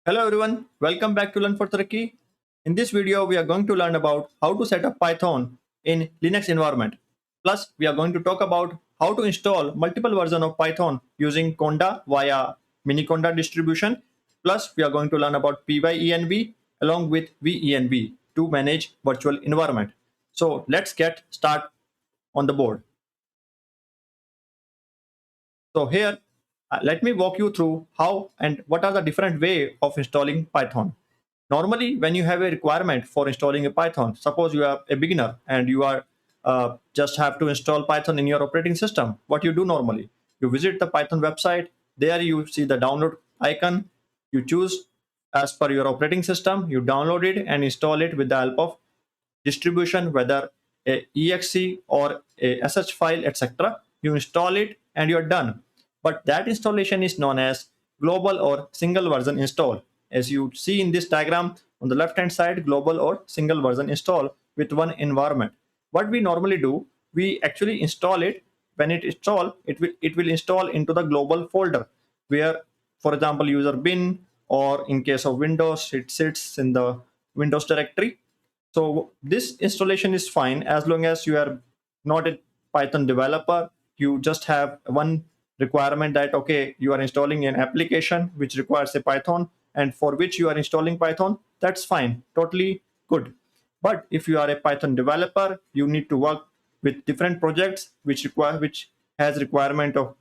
Hello everyone, welcome back to Learn for Turkey. In this video, we are going to learn about how to set up Python in Linux environment. Plus, we are going to talk about how to install multiple versions of Python using Conda via Miniconda distribution. Plus, we are going to learn about pyenv along with venv to manage virtual environment. So let's get started on the board. So here, let me walk you through how and what are the different way of installing Python. Normally, when you have a requirement for installing a Python, suppose you are a beginner and you are just have to install Python in your operating system, what you do normally, you visit the Python website, there you see the download icon, you choose as per your operating system, you download it and install it with the help of distribution, whether a exe or a sh file, etc. You install it and you're done. But that installation is known as global or single version install. As you see in this diagram, on the left hand side, global or single version install with one environment. What we normally do, we actually install it. When it install, it will install into the global folder where, for example, user bin, or in case of Windows, it sits in the Windows directory. So this installation is fine as long as you are not a Python developer. You just have one requirement that, okay, you are installing an application which requires a Python and for which you are installing Python. That's fine, totally good. But if you are a Python developer, you need to work with different projects which has requirement of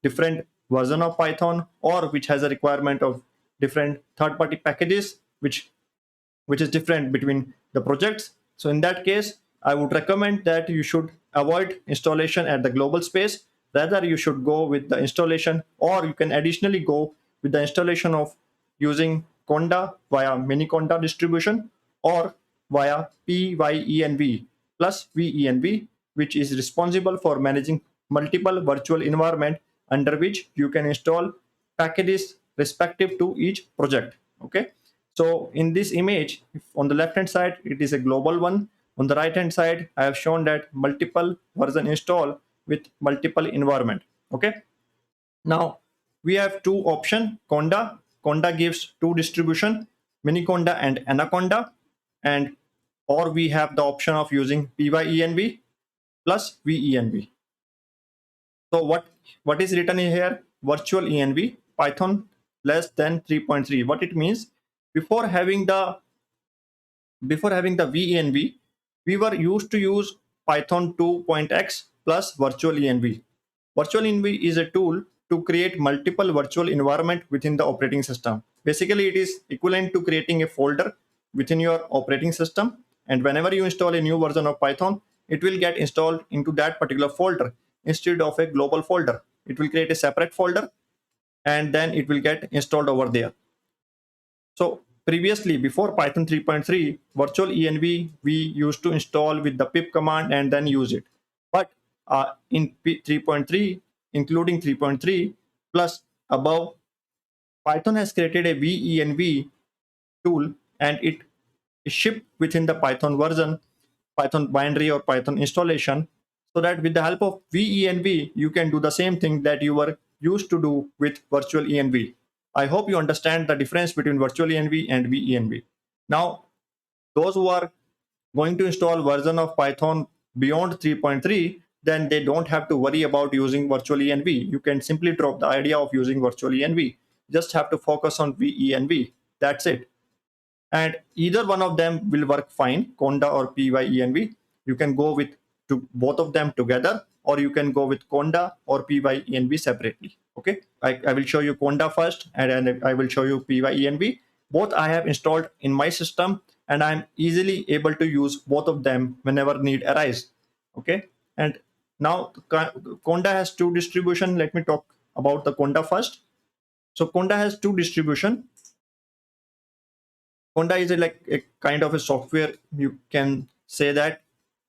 different version of Python, or which has a requirement of different third-party packages which is different between the projects. So in that case, I would recommend that you should avoid installation at the global space. Rather, you should go with the installation, or you can additionally go with the installation of using Conda via Miniconda distribution, or via pyenv plus venv, which is responsible for managing multiple virtual environment under which you can install packages respective to each project. Okay. So in this image, if on the left hand side, it is a global one. On the right hand side, I have shown that multiple version install with multiple environment. Okay. Now we have two option, Conda. Conda gives two distribution, Miniconda and Anaconda. And or we have the option of using pyenv plus venv. So what is written here? Virtual env Python less than 3.3. What it means, before having the venv, we were used to use Python 2.x plus virtual env. Virtual env is a tool to create multiple virtual environment within the operating system. Basically, it is equivalent to creating a folder within your operating system, and whenever you install a new version of Python, it will get installed into that particular folder instead of a global folder. It will create a separate folder and then it will get installed over there. So previously, before Python 3.3, virtual env we used to install with the pip command and then use it. But in 3.3, including 3.3 plus above, Python has created a venv tool, and it is shipped within the Python version, Python binary or Python installation, so that with the help of venv, you can do the same thing that you were used to do with virtual env. I hope you understand the difference between virtual env and venv. Now, those who are going to install version of Python beyond 3.3, then they don't have to worry about using virtual env. You can simply drop the idea of using virtual env. Just have to focus on venv. That's it. And either one of them will work fine, Conda or pyenv. You can go with both of them together, or you can go with Conda or pyenv separately. Okay, I will show you Conda first, and then I will show you pyenv. Both I have installed in my system, and I'm easily able to use both of them whenever need arise. Okay, and now Conda has two distribution. Let me talk about the Conda first. So Conda has two distribution. Conda is like a kind of a software, you can say that,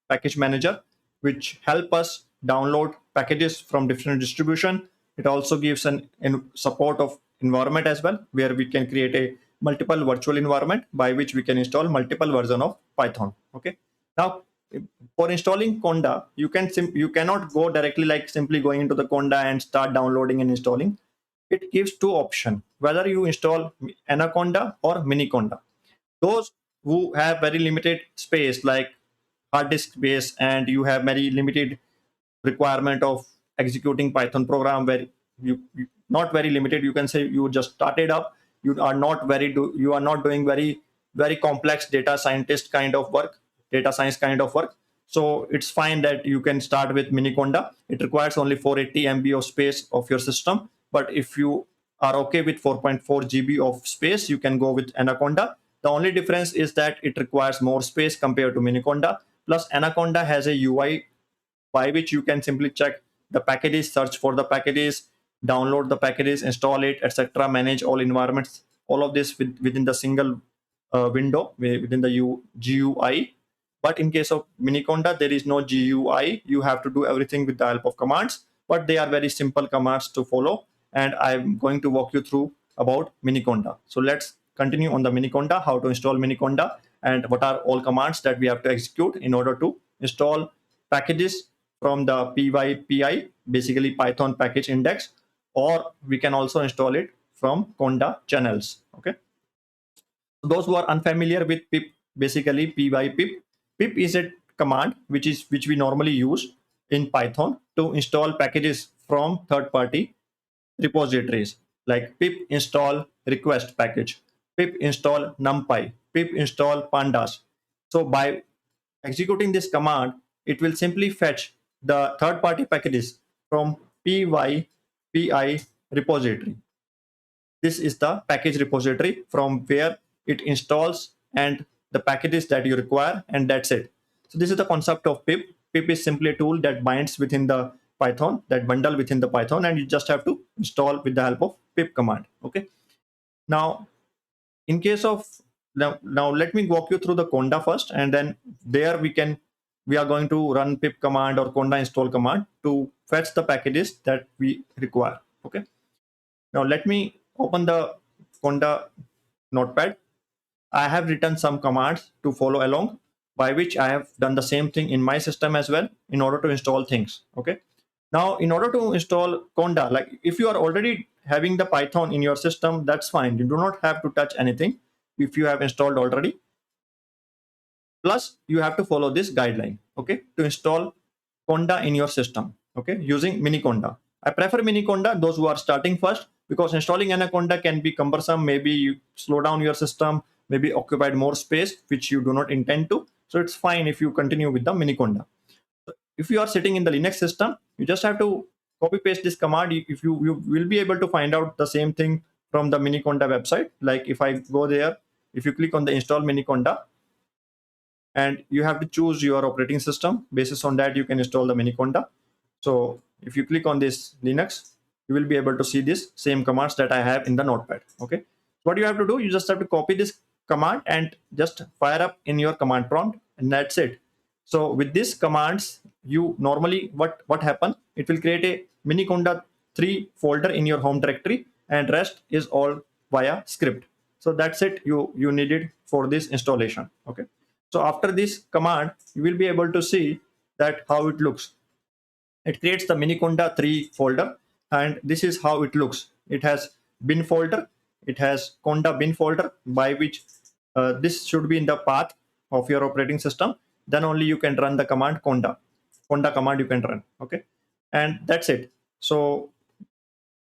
package manager, which help us download packages from different distribution. It also gives an support of environment as well, where we can create a multiple virtual environment by which we can install multiple version of Python. Okay. Now, for installing Conda, you cannot go directly like simply going into the Conda and start downloading and installing. it gives two options, whether you install Anaconda or Miniconda. Those who have very limited space, like hard disk space, and you have very limited requirement of executing Python program, where not very limited, you can say you just started up, you are not you are not doing very complex data scientist kind of work, data science kind of work. So it's fine that you can start with Miniconda. It requires only 480 MB of space of your system. But if you are okay with 4.4 GB of space, you can go with Anaconda. The only difference is that it requires more space compared to Miniconda. Plus, Anaconda has a UI by which you can simply check the packages, search for the packages, download the packages, install it, etc., manage all environments, all of this within the single window within the GUI. But in case of Miniconda, there is no GUI. You have to do everything with the help of commands, but they are very simple commands to follow. And I'm going to walk you through about Miniconda. So let's continue on the Miniconda, how to install Miniconda, and what are all commands that we have to execute in order to install packages from the PyPI, basically Python package index, or we can also install it from Conda channels. Okay. Those who are unfamiliar with pip, basically pypip, pip is a command which we normally use in Python to install packages from third-party repositories, like pip install request package, pip install numpy, pip install pandas. So by executing this command, it will simply fetch the third-party packages from pypi repository. This is the package repository from where it installs and the packages that you require, and that's it. So this is the concept of pip. Pip is simply a tool that binds within the Python, that bundle within the Python, and you just have to install with the help of pip command. Okay. Now, in case of now let me walk you through the Conda first, and then there we are going to run pip command or Conda install command to fetch the packages that we require. Okay. Now let me open the Conda notepad. I have written some commands to follow along, by which I have done the same thing in my system as well in order to install things. Okay. Now, in order to install Conda, like if you are already having the Python in your system, that's fine. You do not have to touch anything if you have installed already. Plus, you have to follow this guideline, okay, to install Conda in your system, okay, using Miniconda. I prefer Miniconda, those who are starting first, because installing Anaconda can be cumbersome. Maybe you slow down your system, maybe occupied more space, which you do not intend to. So it's fine if you continue with the Miniconda. If you are sitting in the Linux system, you just have to copy paste this command. If you will be able to find out the same thing from the Miniconda website. Like if I go there, if you click on the install Miniconda, and you have to choose your operating system. Basis on that, you can install the Miniconda. So if you click on this Linux, you will be able to see this same commands that I have in the notepad. Okay. So what you have to do, you just have to copy this command and just fire up in your command prompt, and that's it. So with these commands, you normally what happen? It will create a Miniconda 3 folder in your home directory, and rest is all via script. So that's it. You needed for this installation. Okay. So after this command, you will be able to see that how it looks. It creates the Miniconda 3 folder, and this is how it looks. It has bin folder, it has Conda bin folder, by which this should be in the path of your operating system. Then only you can run the command Conda command you can run. Okay, and that's it. So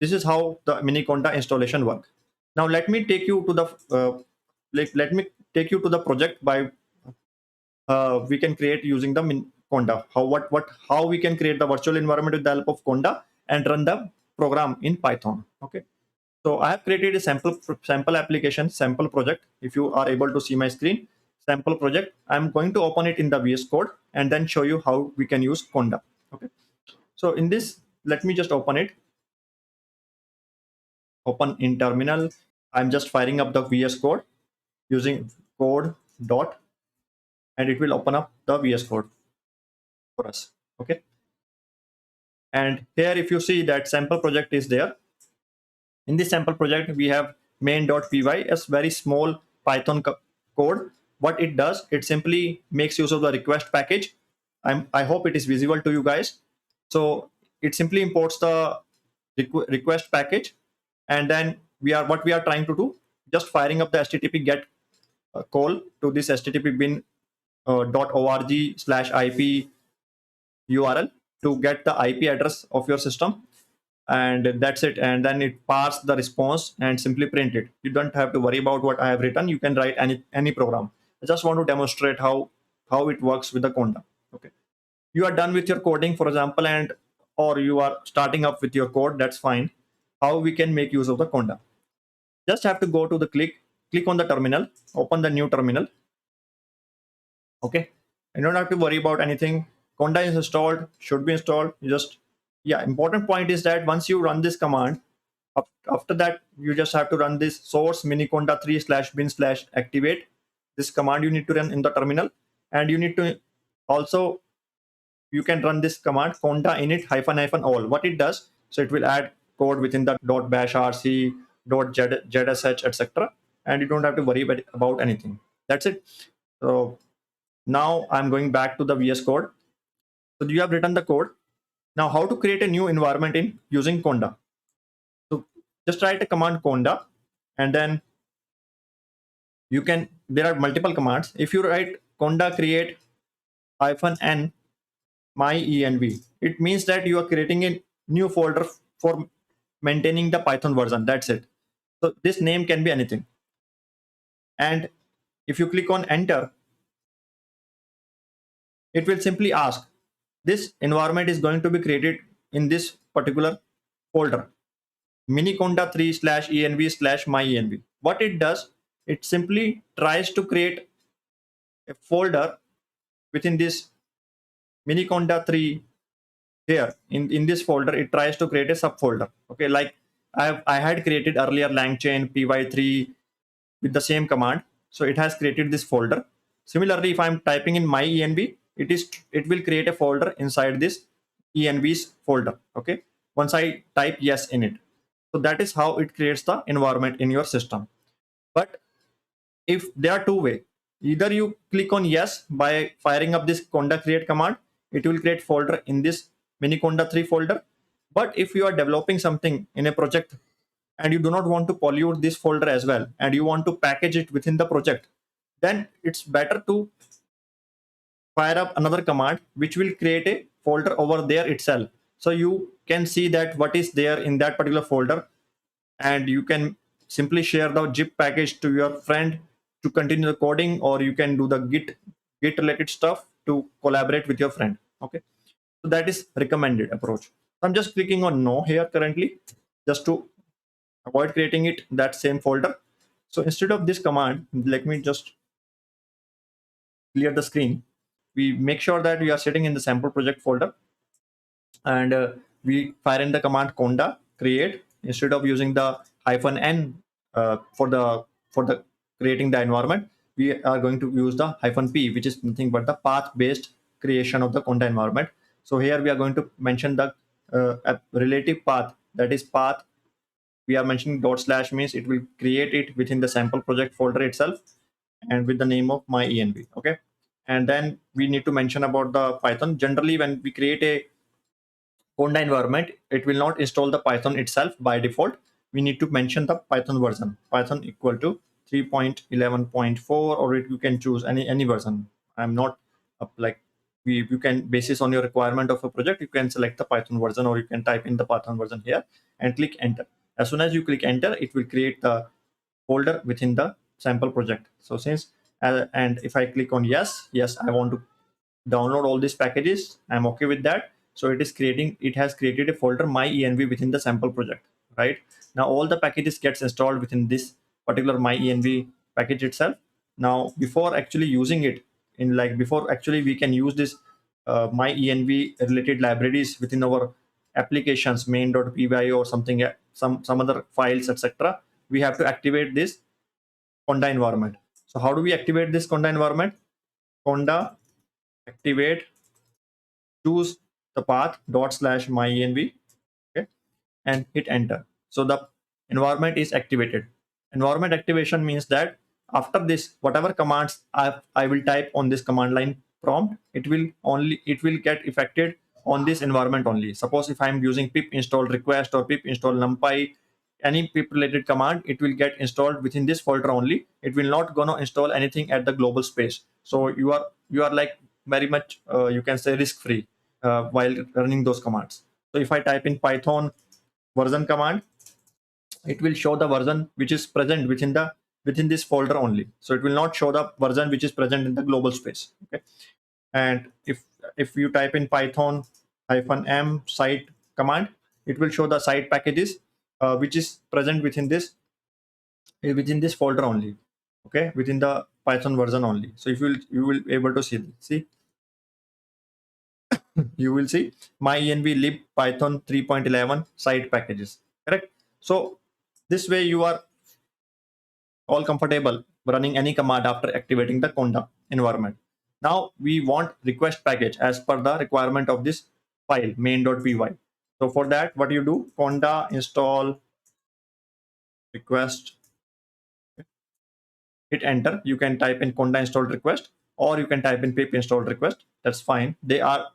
this is how the Miniconda installation work. Now let me take you to the let me take you to the project by we can create using the Conda. How we can create the virtual environment with the help of Conda and run the program in Python. Okay. So I have created a sample application, sample project. If you are able to see my screen, sample project, I'm going to open it in the VS Code and then show you how we can use Conda. Okay. So in this, let me just open it. Open in terminal. I'm just firing up the VS Code using code dot, and it will open up the VS Code for us. Okay. And here, if you see that sample project is there, in this sample project, we have main.py as very small Python code. What it does, it simply makes use of the request package. I hope it is visible to you guys. So it simply imports the request package and then what we are trying to do, just firing up the http get call to this http bin .org/ip URL to get the IP address of your system, and that's it. And then it parse the response and simply print it. You don't have to worry about what I have written. You can write any program. I just want to demonstrate how it works with the Conda. Okay, you are done with your coding, for example, and or you are starting up with your code. That's fine. How we can make use of the Conda? Just have to go to the click on the terminal, open the new terminal. Okay, you don't have to worry about anything. Conda is installed, should be installed. You just, yeah, important point is that once you run this command, after that you just have to run this source miniconda 3/bin/activate. This command you need to run in the terminal, and you need to also, you can run this command conda init --all. What it does, so it will add code within the .bash rc .zsh etc., and you don't have to worry about anything. That's it. So now I'm going back to the VS Code. So you have written the code. Now how to create a new environment in using Conda? So just write a command Conda, and then you can, there are multiple commands. If you write Conda create -n -env, it means that you are creating a new folder for maintaining the Python version. That's it. So this name can be anything. And if you click on enter, it will simply ask, this environment is going to be created in this particular folder, Miniconda 3/env/myenv. What it does, it simply tries to create a folder within this Miniconda 3 here. In this folder, it tries to create a subfolder. Okay, like I had created earlier langchain py3 with the same command. So it has created this folder. Similarly, if I'm typing in myenv, it will create a folder inside this env's folder. Okay, once I type yes in it. So that is how it creates the environment in your system. But if there are two ways, either you click on yes by firing up this conda create command, it will create folder in this miniconda 3 folder. But if you are developing something in a project and you do not want to pollute this folder as well, and you want to package it within the project, then it's better to fire up another command which will create a folder over there itself. So you can see that what is there in that particular folder, and you can simply share the zip package to your friend to continue the coding, or you can do the git related stuff to collaborate with your friend. Okay, so that is recommended approach. So I'm just clicking on no here currently, just to avoid creating it that same folder. So instead of this command, let me just clear the screen. We make sure that we are sitting in the sample project folder, and we fire in the command conda create. Instead of using the -n for the creating the environment, we are going to use the -p, which is nothing but the path based creation of the conda environment. So here we are going to mention the relative path, that is path. We are mentioning // means it will create it within the sample project folder itself, and with the name of myenv. Okay, and then we need to mention about the Python. Generally, when we create a Conda environment, it will not install the Python itself by default. We need to mention the Python version, Python equal to 3.11.4, or you can choose any version. I'm not like, you can, basis on your requirement of a project, you can select the Python version, or you can type in the Python version here and click enter. As soon as you click enter, it will create the folder within the sample project. So since and if I click on yes, I want to download all these packages, I'm okay with that. So it has created a folder myenv within the sample project. Right now all the packages gets installed within this particular myenv package itself. Now before actually using it, before actually we can use this myenv related libraries within our applications main.py or something, some other files, etc., we have to activate this conda environment. So how do we activate this conda environment? Conda activate, choose the path /myenv, okay, and hit enter. So the environment is activated. Environment activation means that after this, whatever commands I will type on this command line prompt, it will get affected on this environment only. Suppose if I'm using pip install request or pip install numpy, any pip related command, it will get installed within this folder only. It will not gonna install anything at the global space. So you are like very much you can say risk free while running those commands. So if I type in Python version command, it will show the version which is present within this folder only. So it will not show the version which is present in the global space. Okay. And if you type in Python -m site command, it will show the site packages which is present within this folder only. Okay, within the Python version only. So if you will able to see you will see my-env lib Python 3.11 site packages. Correct. So this way you are all comfortable running any command after activating the Conda environment. Now we want request package as per the requirement of this file main.py. So for that, what you do, Conda install request, hit enter. You can type in Conda install request, or you can type in pip install request. That's fine. They are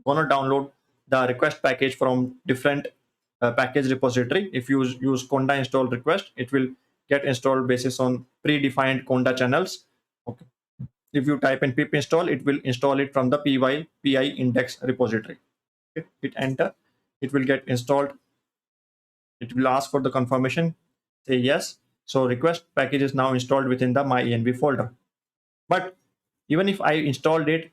gonna download the request package from different package repository. If you use Conda install request, it will get installed basis on predefined Conda channels. Okay. If you type in pip install, it will install it from the pi index repository. Okay. Hit enter. It will get installed. It will ask for the confirmation. Say yes. So request package is now installed within the my-env folder. But even if I installed it,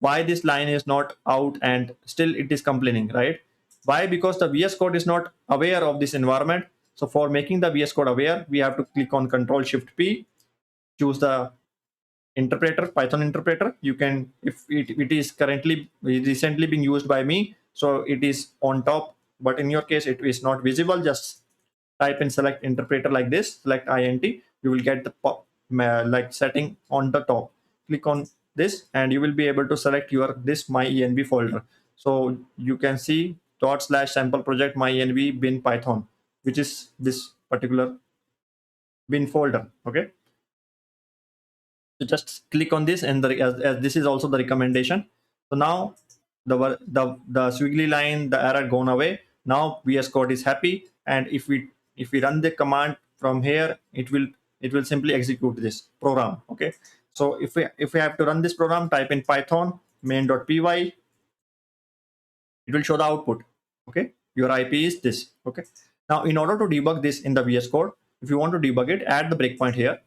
why this line is not out and still it is complaining, right? Why? Because the VS Code is not aware of this environment. So for making the VS Code aware, we have to click on Control Shift P, choose the interpreter, Python interpreter. You can, if it is currently recently being used by me, so it is on top, but in your case it is not visible. Just type in select interpreter like this, select int, you will get the like setting on the top. Click on this and you will be able to select your this my-env folder. So you can see /sample project my-env bin Python, which is this particular bin folder. Okay, so just click on this, and as this is also the recommendation. So now the squiggly line, the error gone away. Now VS Code is happy, and if we run the command from here, it will simply execute this program. Okay, so if we have to run this program, type in Python main.py, it will show the output. Okay, your IP is this. Okay, now in order to debug this in the VS Code, if you want to debug it, add the breakpoint here.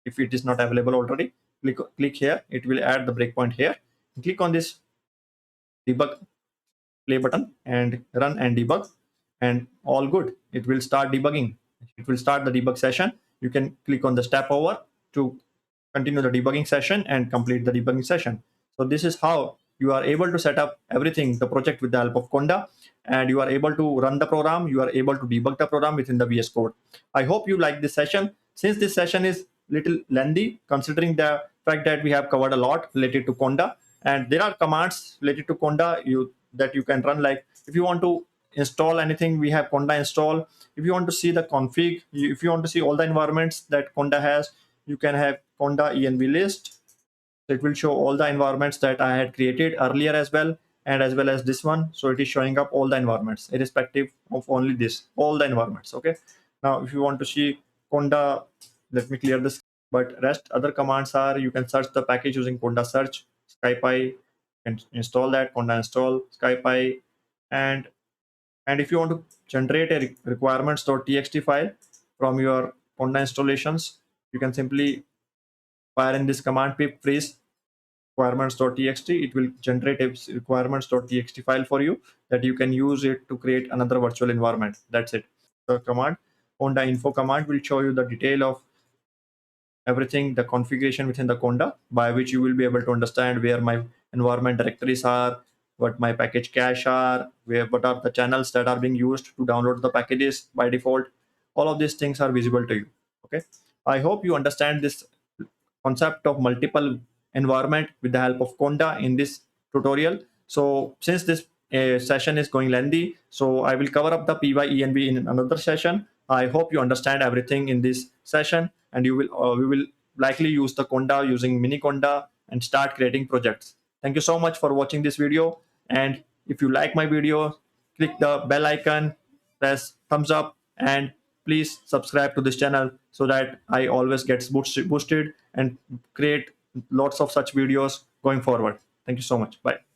If it is not available already, click here, it will add the breakpoint here. Click on this debug play button and run and debug, and all good. It will start debugging. It will start the debug session. You can click on the step over to continue the debugging session and complete the debugging session. So this is how you are able to set up everything, the project, with the help of Conda, and you are able to run the program. You are able to debug the program within the VS Code. I hope you like this session. Since this session is little lengthy, considering the fact that we have covered a lot related to Conda, and there are commands related to Conda that you can run. Like if you want to install anything, we have Conda install. If you want to see the config, if you want to see all the environments that Conda has, you can have Conda env list. So it will show all the environments that I had created earlier as well, and as well as this one. So it is showing up all the environments irrespective of only this, all the environments. Okay, now if you want to see Conda, let me clear this. But rest other commands are, you can search the package using Conda search, SkyPy, and install that, Conda install SkyPy. And if you want to generate a requirements.txt file from your Conda installations, you can simply fire in this command pip freeze requirements.txt. It will generate a requirements.txt file for you that you can use it to create another virtual environment. That's it. The command Conda info command will show you the detail of everything, the configuration within the Conda, by which you will be able to understand where my environment directories are, what my package cache are, what are the channels that are being used to download the packages by default. All of these things are visible to you. Okay, I hope you understand this concept of multiple environment with the help of Conda in this tutorial. So since this session is going lengthy, so I will cover up the PyEnv in another session. I hope you understand everything in this session, and we will likely use the Conda using Miniconda and start creating projects. Thank you so much for watching this video, and if you like my video, click the bell icon, press thumbs up, and please subscribe to this channel so that I always gets boosted and create lots of such videos going forward. Thank you so much. Bye.